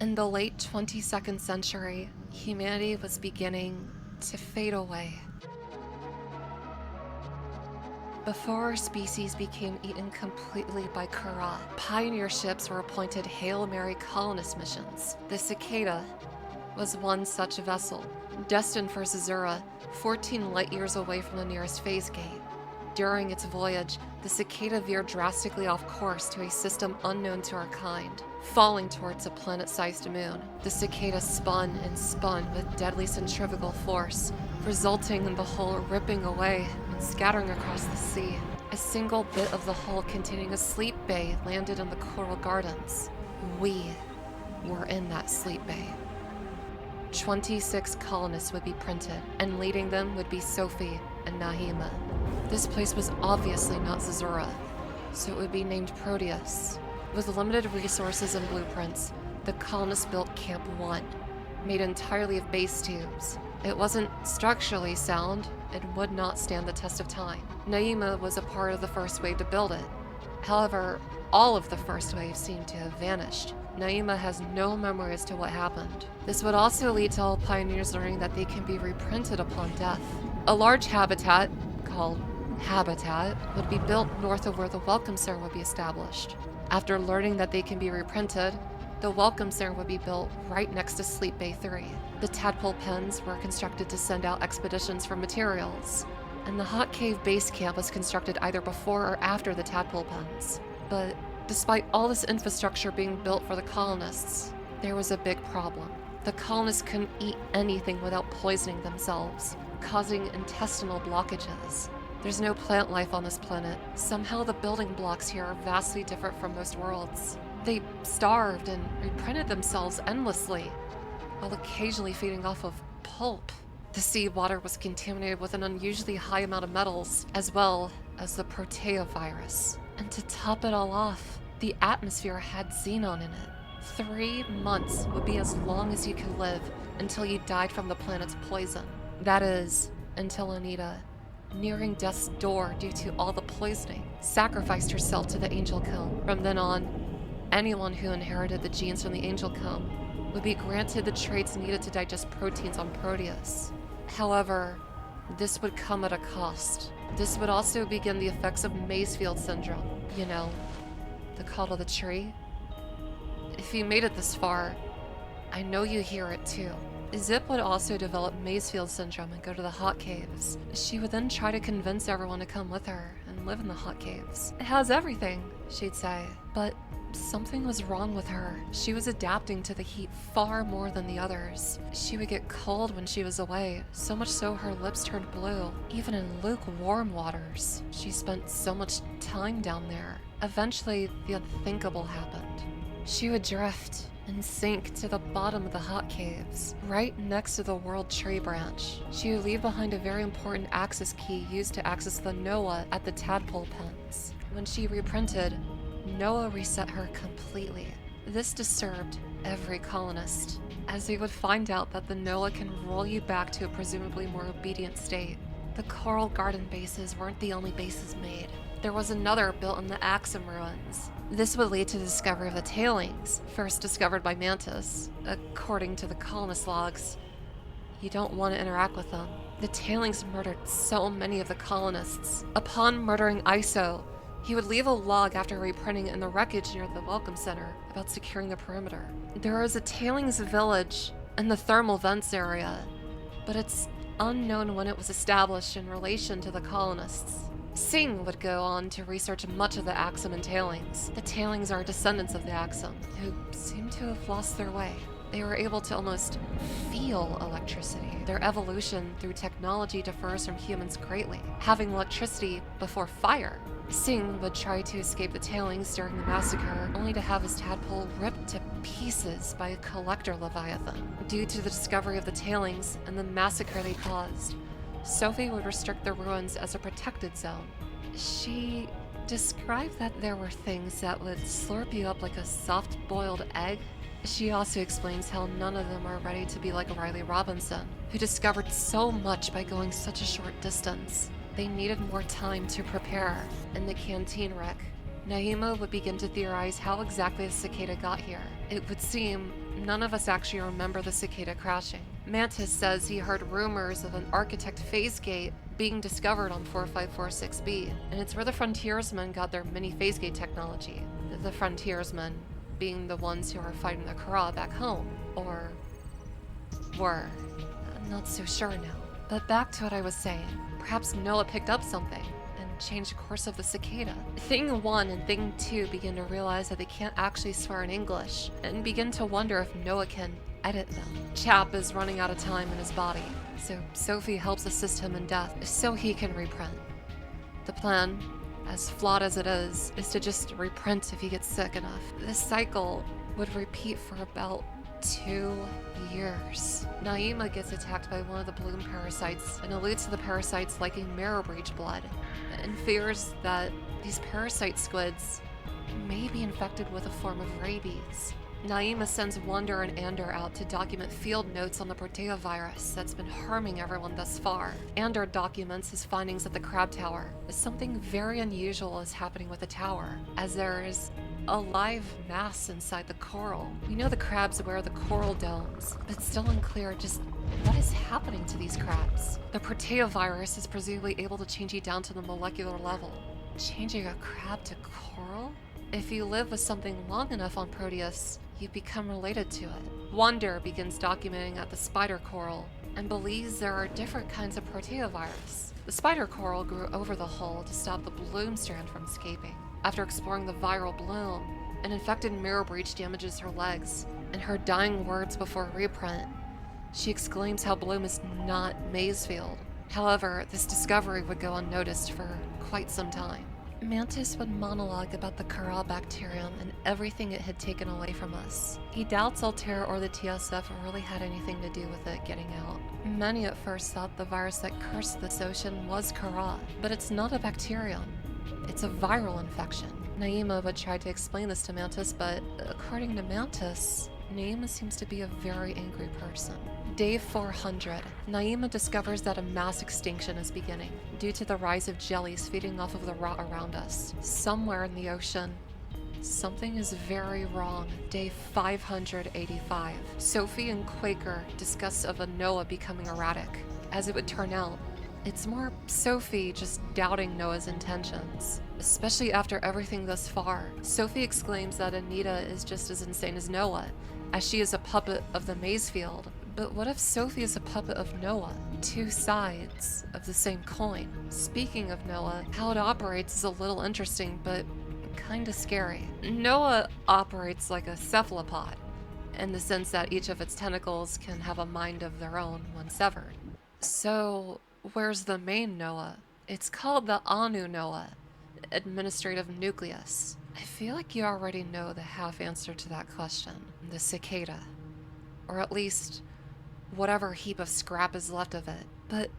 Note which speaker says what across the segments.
Speaker 1: In the late 22nd century, humanity was beginning to fade away. Before our species became eaten completely by Kara, pioneer ships were appointed Hail Mary colonist missions. The Cicada was one such vessel, destined for Zazura, 14 light-years away from the nearest phase gate. During its voyage, the Cicada veered drastically off course to a system unknown to our kind. Falling towards a planet-sized moon, the Cicada spun and spun with deadly centrifugal force, resulting in the hull ripping away and scattering across the sea. A single bit of the hull containing a sleep bay landed in the coral gardens. We were in that sleep bay. 26 colonists would be printed, and leading them would be Sophie and Nahima. This place was obviously not Zazura, so it would be named Proteus. With limited resources and blueprints, the colonists built Camp 1, made entirely of base tubes. It wasn't structurally sound and would not stand the test of time. Naima was a part of the first wave to build it. However, all of the first wave seemed to have vanished. Naima has no memory as to what happened. This would also lead to all pioneers learning that they can be reprinted upon death. A large habitat, called Habitat, would be built north of where the Welcome Center would be established. After learning that they can be reprinted, the Welcome Center would be built right next to Sleep Bay 3. The tadpole pens were constructed to send out expeditions for materials, and the Hot Cave base camp was constructed either before or after the tadpole pens. But despite all this infrastructure being built for the colonists, there was a big problem. The colonists couldn't eat anything without poisoning themselves, causing intestinal blockages. There's no plant life on this planet. Somehow the building blocks here are vastly different from most worlds. They starved and reprinted themselves endlessly, while occasionally feeding off of pulp. The seawater was contaminated with an unusually high amount of metals, as well as the Protea virus. And to top it all off, the atmosphere had xenon in it. 3 months would be as long as you could live until you died from the planet's poison. That is, until Anita, nearing death's door due to all the poisoning, sacrificed herself to the angel comb. From then on, anyone who inherited the genes from the angel comb would be granted the traits needed to digest proteins on Proteus. However, this would come at a cost. This would also begin the effects of Maysfield syndrome. You know, the call to the tree. If you made it this far, I know you hear it too. Zip would also develop Maysfield syndrome and go to the hot caves. She would then try to convince everyone to come with her and live in the hot caves. It has everything, she'd say, but something was wrong with her. She was adapting to the heat far more than the others. She would get cold when she was away, so much so her lips turned blue, even in lukewarm waters. She spent so much time down there. Eventually, the unthinkable happened. She would drift and sink to the bottom of the hot caves, right next to the World Tree Branch. She would leave behind a very important access key used to access the NoA at the tadpole pens. When she reprinted, NoA reset her completely. This disturbed every colonist, as they would find out that the NoA can roll you back to a presumably more obedient state. The Coral Garden bases weren't the only bases made. There was another built in the Axum ruins. This would lead to the discovery of the tailings, first discovered by Mantis. According to the colonist logs, you don't want to interact with them. The tailings murdered so many of the colonists. Upon murdering Iso, he would leave a log after reprinting it in the wreckage near the Welcome Center about securing the perimeter. There is a tailings village in the thermal vents area, but it's unknown when it was established in relation to the colonists. Singh would go on to research much of the Axum and tailings. The tailings are descendants of the Axum, who seem to have lost their way. They were able to almost feel electricity. Their evolution through technology differs from humans greatly, having electricity before fire. Singh would try to escape the tailings during the massacre, only to have his tadpole ripped to pieces by a collector leviathan. Due to the discovery of the tailings and the massacre they caused, Sophie would restrict the ruins as a protected zone. She described that there were things that would slurp you up like a soft-boiled egg. She also explains how none of them are ready to be like Riley Robinson, who discovered so much by going such a short distance. They needed more time to prepare. In the canteen wreck, Naima would begin to theorize how exactly the cicada got here. It would seem none of us actually remember the cicada crashing. Mantis says he heard rumors of an architect phase gate being discovered on 4546b, and it's where the frontiersmen got their mini phase gate technology. The frontiersmen being the ones who are fighting the Kara back home, or were. I'm not so sure now. But back to what I was saying. Perhaps NoA picked up something and changed the course of the cicada. Thing 1 and Thing 2 begin to realize that they can't actually swear in English, and begin to wonder if NoA can edit them. Chap is running out of time in his body, so Sophie helps assist him in death so he can reprint. The plan, as flawed as it is to just reprint if he gets sick enough. This cycle would repeat for about 2 years. Naima gets attacked by one of the bloom parasites and alludes to the parasites liking marrow breach blood, and fears that these parasite squids may be infected with a form of rabies. Naima sends Wonder and Ander out to document field notes on the Protea virus that's been harming everyone thus far. Ander documents his findings at the crab tower. Something very unusual is happening with the tower, as there is a live mass inside the coral. We know the crabs wear the coral domes, but it's still unclear just what is happening to these crabs. The Protea virus is presumably able to change you down to the molecular level. Changing a crab to coral? If you live with something long enough on Proteus, you become related to it. Wonder begins documenting at the spider coral and believes there are different kinds of Protea virus. The spider coral grew over the hull to stop the bloom strand from escaping. After exploring the viral bloom, an infected mirror breach damages her legs. In her dying words before reprint, she exclaims how bloom is not Maysfield. However, this discovery would go unnoticed for quite some time. Mantis would monologue about the Kara bacterium and everything it had taken away from us. He doubts Altair or the TSF really had anything to do with it getting out. Many at first thought the virus that cursed this ocean was Kara, but it's not a bacterium. It's a viral infection. Naima would try to explain this to Mantis, but according to Mantis, Naima seems to be a very angry person. Day 400, Naima discovers that a mass extinction is beginning due to the rise of jellies feeding off of the rot around us. Somewhere in the ocean, something is very wrong. Day 585, Sophie and Quaker discuss of ANu-NoA becoming erratic. As it would turn out, it's more Sophie just doubting NoA's intentions. Especially after everything thus far, Sophie exclaims that Anita is just as insane as NoA, as she is a puppet of the Maysfield. But what if Sophie is a puppet of NoA? Two sides of the same coin. Speaking of NoA, how it operates is a little interesting, but kinda scary. NoA operates like a cephalopod, in the sense that each of its tentacles can have a mind of their own when severed. So, where's the main NoA? It's called the ANu-NoA, Administrative Nucleus. I feel like you already know the half answer to that question. The cicada. Or at least, whatever heap of scrap is left of it. But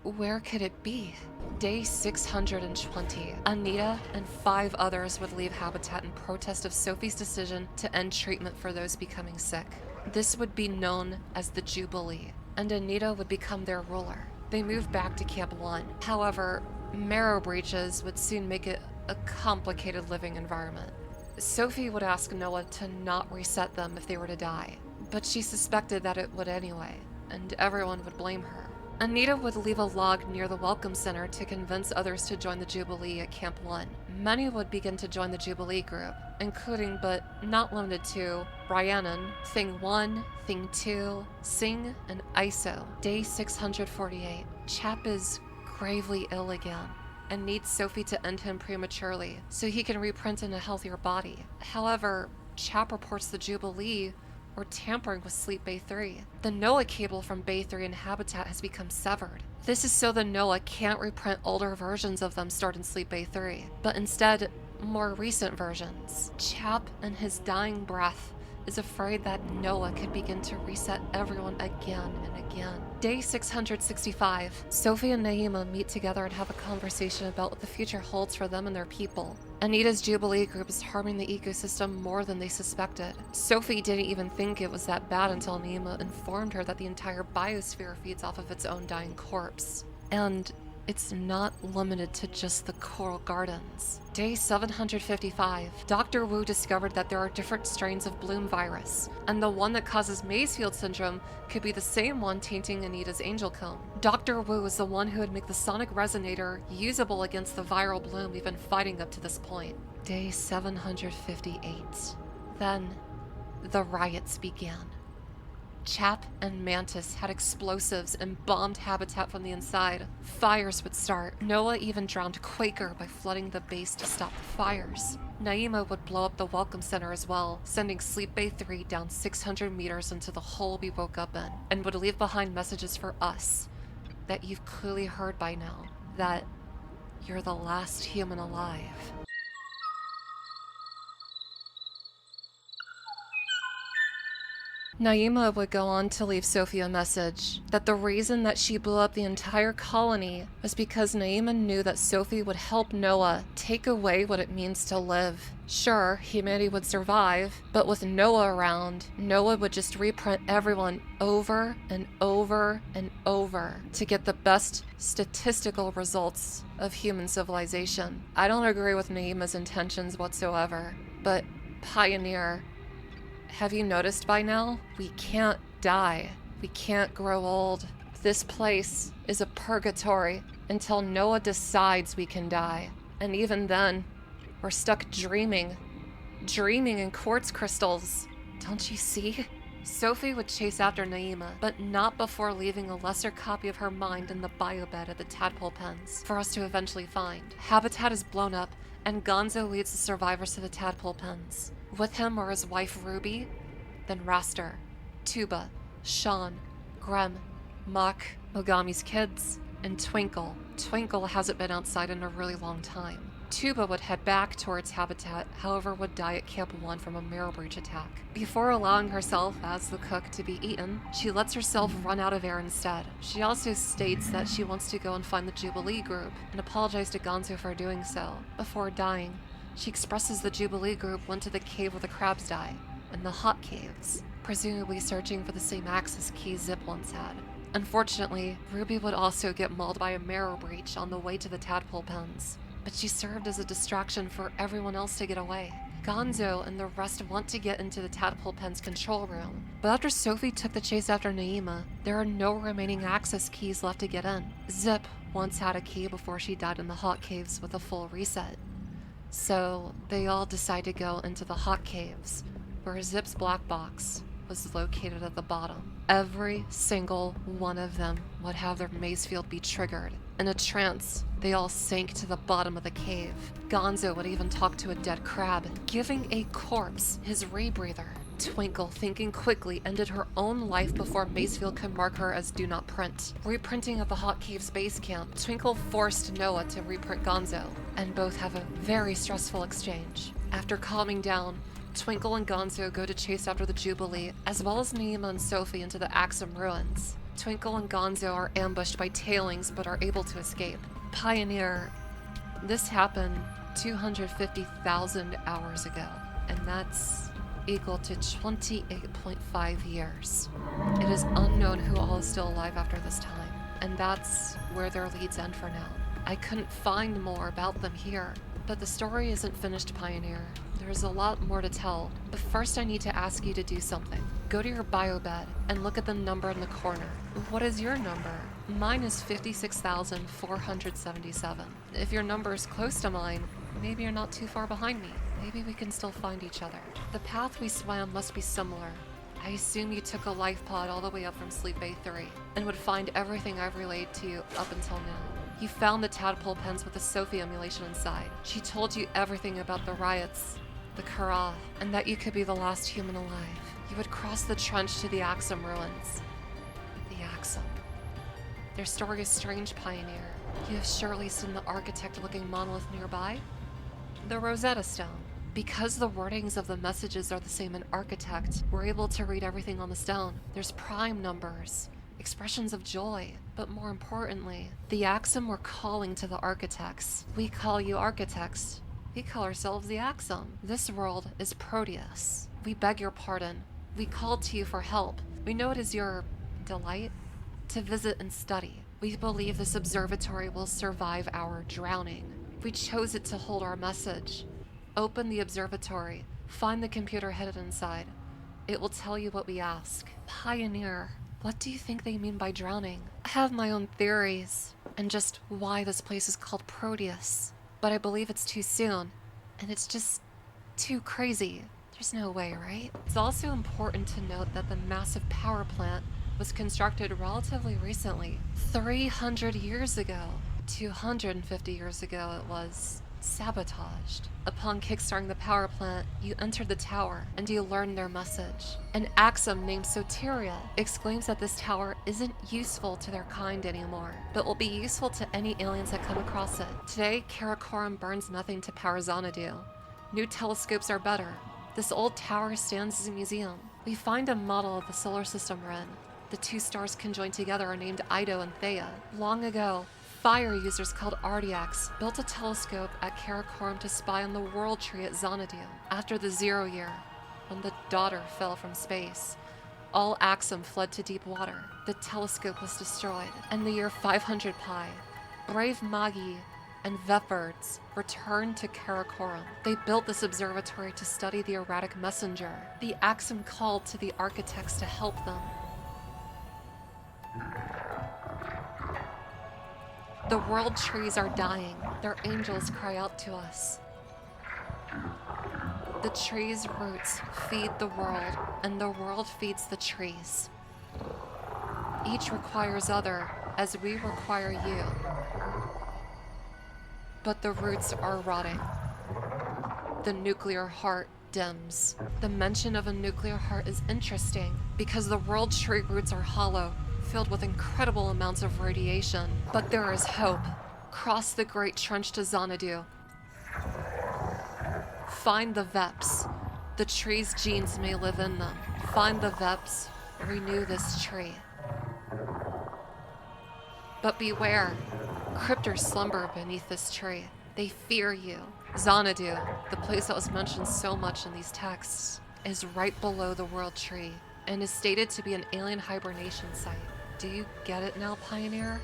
Speaker 1: where could it be? Day 620, Anita and 5 others would leave Habitat in protest of Sophie's decision to end treatment for those becoming sick. This would be known as the Jubilee, and Anita would become their ruler. They moved back to Camp 1. However, marrow breaches would soon make it a complicated living environment. Sophie would ask NoA to not reset them if they were to die, but she suspected that it would anyway, and everyone would blame her. Anita would leave a log near the Welcome Center to convince others to join the Jubilee at Camp 1. Many would begin to join the Jubilee group, including but not limited to Rhiannon, Thing 1, Thing 2, Sing, and ISO. Day 648. Chap is gravely ill again and needs Sophie to end him prematurely so he can reprint in a healthier body. However, Chap reports the Jubilee were tampering with Sleep Bay 3. The NoA cable from Bay 3 and Habitat has become severed. This is so the NoA can't reprint older versions of them stored in Sleep Bay 3, but instead, more recent versions. Chap, in his dying breath, is afraid that NoA could begin to reset everyone again and again. Day 665, Sophie and Naima meet together and have a conversation about what the future holds for them and their people. Anita's Jubilee group is harming the ecosystem more than they suspected. Sophie didn't even think it was that bad until Naima informed her that the entire biosphere feeds off of its own dying corpse. And it's not limited to just the coral gardens. Day 755, Dr. Wu discovered that there are different strains of bloom virus, and the one that causes Maysfield syndrome could be the same one tainting Anita's angel comb. Dr. Wu is the one who would make the sonic resonator usable against the viral bloom we've been fighting up to this point. Day 758. Then, the riots began. Chap and Mantis had explosives and bombed habitat from the inside. Fires would start. NoA even drowned Quaker by flooding the base to stop the fires. Naima would blow up the Welcome Center as well, sending Sleep Bay 3 down 600 meters into the hole we woke up in, and would leave behind messages for us that you've clearly heard by now, that you're the last human alive. Naima would go on to leave Sophie a message that the reason that she blew up the entire colony was because Naima knew that Sophie would help NoA take away what it means to live. Sure, humanity would survive, but with NoA around, NoA would just reprint everyone over and over and over to get the best statistical results of human civilization. I don't agree with Naima's intentions whatsoever, but Pioneer, have you noticed by now? We can't die. We can't grow old. This place is a purgatory until NoA decides we can die. And even then, we're stuck dreaming in quartz crystals. Don't you see? Sophie would chase after Naima, but not before leaving a lesser copy of her mind in the biobed at the tadpole pens for us to eventually find. Habitat is blown up, and Gonzo leads the survivors to the tadpole pens. With him are his wife Ruby, then Raster, Tuba, Sean, Grem, Mach, Mogami's kids, and Twinkle. Twinkle hasn't been outside in a really long time. Tuba would head back towards Habitat, however would die at Camp 1 from a mirror breach attack. Before allowing herself, as the cook, to be eaten, she lets herself run out of air instead. She also states that she wants to go and find the Jubilee group, and apologize to Gonzo for doing so. Before dying, she expresses the Jubilee group went to the cave where the crabs die, and the hot caves, presumably searching for the same access key Zip once had. Unfortunately, Ruby would also get mauled by a mirror breach on the way to the tadpole pens, but she served as a distraction for everyone else to get away. Gonzo and the rest want to get into the tadpole pen's control room, but after Sophie took the chase after Naima, there are no remaining access keys left to get in. Zip once had a key before she died in the hot caves with a full reset. So they all decide to go into the hot caves, where Zip's black box was located at the bottom. Every single one of them would have their Maysfield be triggered. In a trance, they all sank to the bottom of the cave. Gonzo would even talk to a dead crab, giving a corpse his rebreather. Twinkle, thinking quickly, ended her own life before Maysfield could mark her as do not print. Reprinting at the Hot Caves base camp, Twinkle forced NoA to reprint Gonzo, and both have a very stressful exchange. After calming down, Twinkle and Gonzo go to chase after the Jubilee, as well as Naima and Sophie into the Axum ruins. Twinkle and Gonzo are ambushed by tailings but are able to escape. Pioneer, this happened 250,000 hours ago, and that's equal to 28.5 years. It is unknown who all is still alive after this time, and that's where their leads end for now. I couldn't find more about them here, but the story isn't finished, Pioneer. There's a lot more to tell, but first I need to ask you to do something. Go to your biobed and look at the number in the corner. What is your number? Mine is 56,477. If your number is close to mine, maybe you're not too far behind me. Maybe we can still find each other. The path we swam must be similar. I assume you took a life pod all the way up from Sleep Bay 3 and would find everything I've relayed to you up until now. You found the tadpole pens with the Sophie emulation inside. She told you everything about the riots, the Kara, and that you could be the last human alive. You would cross the trench to the Axum ruins. The Axum. Their story is strange, Pioneer. You have surely seen the architect-looking monolith nearby? The Rosetta Stone. Because the wordings of the messages are the same in Architect, we're able to read everything on the stone. There's prime numbers, expressions of joy, but more importantly, the Axum were calling to the architects. We call you architects. We call ourselves the Axum. This world is Proteus. We beg your pardon. We called to you for help. We know it is your delight to visit and study. We believe this observatory will survive our drowning. We chose it to hold our message. Open the observatory. Find the computer hidden inside. It will tell you what we ask. Pioneer, what do you think they mean by drowning? I have my own theories, and just why this place is called Proteus. But I believe it's too soon, and it's just too crazy. There's no way, right? It's also important to note that the massive power plant was constructed relatively recently. 300 years ago. 250 years ago it was sabotaged. Upon kickstarting the power plant, you entered the tower and you learned their message. An Axum named Soteria exclaims that this tower isn't useful to their kind anymore, but will be useful to any aliens that come across it. Today, Karakoram burns nothing to power Xanadu. New telescopes are better. This old tower stands as a museum. We find a model of the solar system we're in. The two stars conjoined together are named Ido and Theia. Long ago, fire users called Ardiacs built a telescope at Karakoram to spy on the world tree at Xanadu. After the 0 year, when the daughter fell from space, all Axum fled to deep water. The telescope was destroyed. In the year 500 Pi, brave Magi and Vepbirds returned to Karakoram. They built this observatory to study the erratic messenger. The Axum called to the architects to help them. The world trees are dying. Their angels cry out to us. The trees' roots feed the world, and the world feeds the trees. Each requires other, as we require you. But the roots are rotting. The nuclear heart dims. The mention of a nuclear heart is interesting because the world tree roots are hollow, filled with incredible amounts of radiation. But there is hope. Cross the Great Trench to Xanadu. Find the Veps. The tree's genes may live in them. Find the Veps. Renew this tree. But beware. Cryptors slumber beneath this tree. They fear you. Xanadu, the place that was mentioned so much in these texts, is right below the world tree and is stated to be an alien hibernation site. Do you get it now, Pioneer?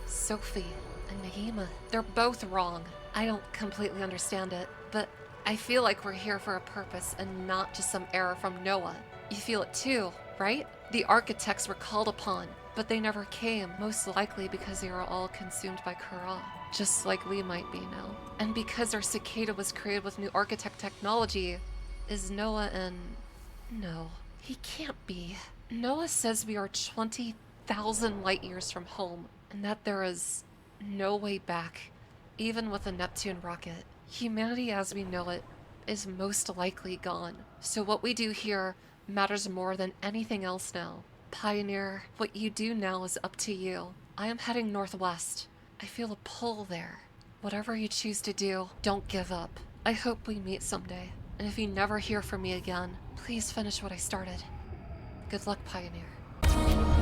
Speaker 1: Sophie and Nahima, they're both wrong. I don't completely understand it, but I feel like we're here for a purpose and not just some error from NoA. You feel it too, right? The architects were called upon, but they never came, most likely because they were all consumed by Kara, just like we might be now. And because our cicada was created with new architect technology, is NoA in... No, he can't be. NoA says we are 20,000 light years from home, and that there is no way back, even with a Neptune rocket. Humanity as we know it is most likely gone. So what we do here matters more than anything else now. Pioneer, what you do now is up to you. I am heading northwest. I feel a pull there. Whatever you choose to do, don't give up. I hope we meet someday. And if you never hear from me again, please finish what I started. Good luck, Pioneer.